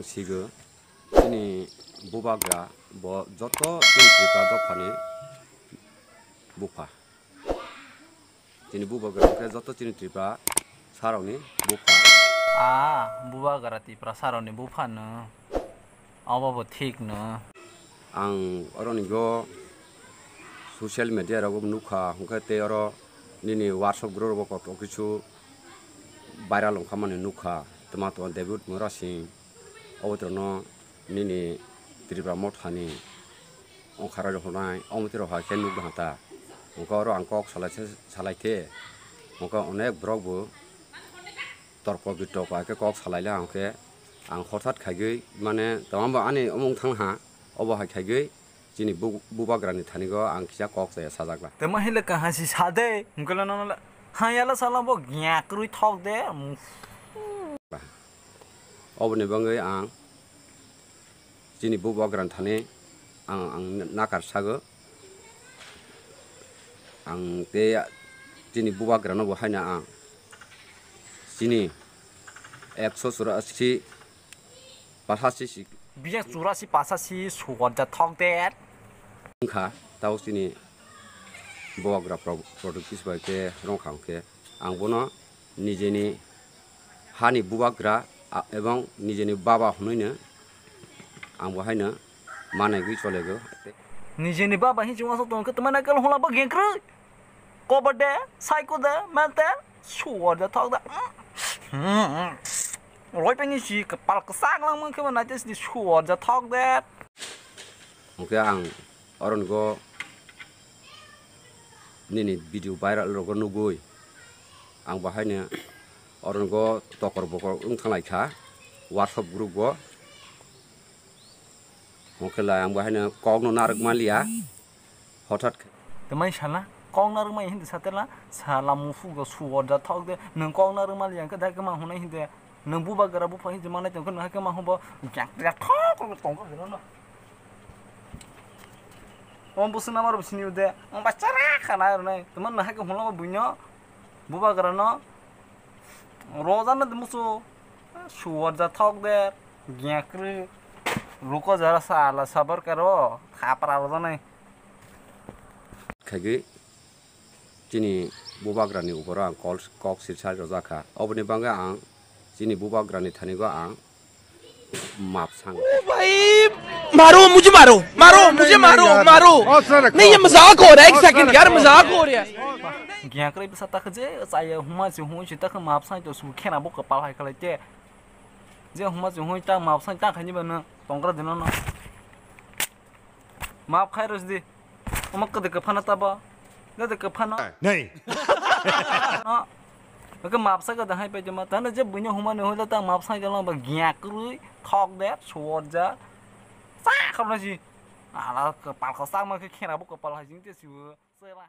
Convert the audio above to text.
sigo ini bubagra bo joto tinta dofani bupa ini bubagra ke joto tinta saroni bupa bubagra tipra saroni bupa no ababo thik no ang oroni go social media rago nukha hungka te oro nini whatsapp group ro ko kichu viral khamani nukha tomato debut murasi otrono nini tripra mothani onkhara honai omtiro ha ken nuk hata hungka oro angkok salaite hungka onek brok bu torko gito pa ke kok salaila angke ang hothat khagei mane tamamba ani omong thangha obo ha khagei jini bubagrani thanigo ang kisa kok se sajagla te mahile ka hasi sade hungkala no hayala salabo gyakrui thok de obone bangai ang jini bubagran thane ang nakar sago ang te jini bubagran no haina ang jini 184 85 biya 84 suwada thok de kha tau jini bubagra productis ba ke rongkhang ke ang bono nijeni hani bubagra এবং নিজেনি বাবা হনইনো आं बहायनो मानायगै चलेगो নিজেনি বাবা हि जुवा सतो के तमना कल होला बा गेंक्र कबडे साइको दे माते सुवर दे थक दे रोय पेनि सि कपाल क सागलां मन के बनाते सि सुवर दे थक दे ओके आं अरनगो निनि भिडिअ भाइराल रगो नुगै आं बहायनो अरनगो तकर बकर थांलायखा WhatsApp ग्रुप गो ओकेला आं बहायनो कगनो नारक मालिया हठात तमाय साला कं नारक माय हिंद सातेला साला मुफु गो सुवर दा थक दे नों कं नारक मालिया के दाके मा हुनाय हिंदे नों बुबा गरा बुफा हिंद माने तंको नहा के मा हबो जाकरा थक तंको गनो ओम बुसना मार बिसनि दे ओम बाचारा खाना रनै तमन नहा के होला बुइनो बुबा गरा न रोजाना मुसो सुवर जा थक दे ग्याक्रे रुको जरा साला सबर करो खापरा रोजाना खागे जिनि बुबाग्रानि उपरा आं कक सिरसा रजाखा अबनि बांगा आं जिनि बुबाग्रानि थानिगो आं मापसां भाई मारो मुझे मारो मारो मुझे मारो मारो नहीं ये मजाक हो रहा है एक सेकंड यार मजाक हो रहा है ग्याक्रे bisa tak je saya huma si hu si tak मापसां तो सु खेना बो कपाल हाय खलाइते जे हमा जे hu ta मापसां ta खानि बन तंग्रा दिन न माप खाइ रस दे अमक कदे कफाना तबा गदे कफाना नहीं के मापसा का दहाय पे जमा तने जे बुइनो हुमा ने होला ता मापसा गला बा ग्याक्रुई थक दे सोजा सा खबना जी आला कपाल खसा मा के खेना बो कपाल हाय जिंते सिउ सेला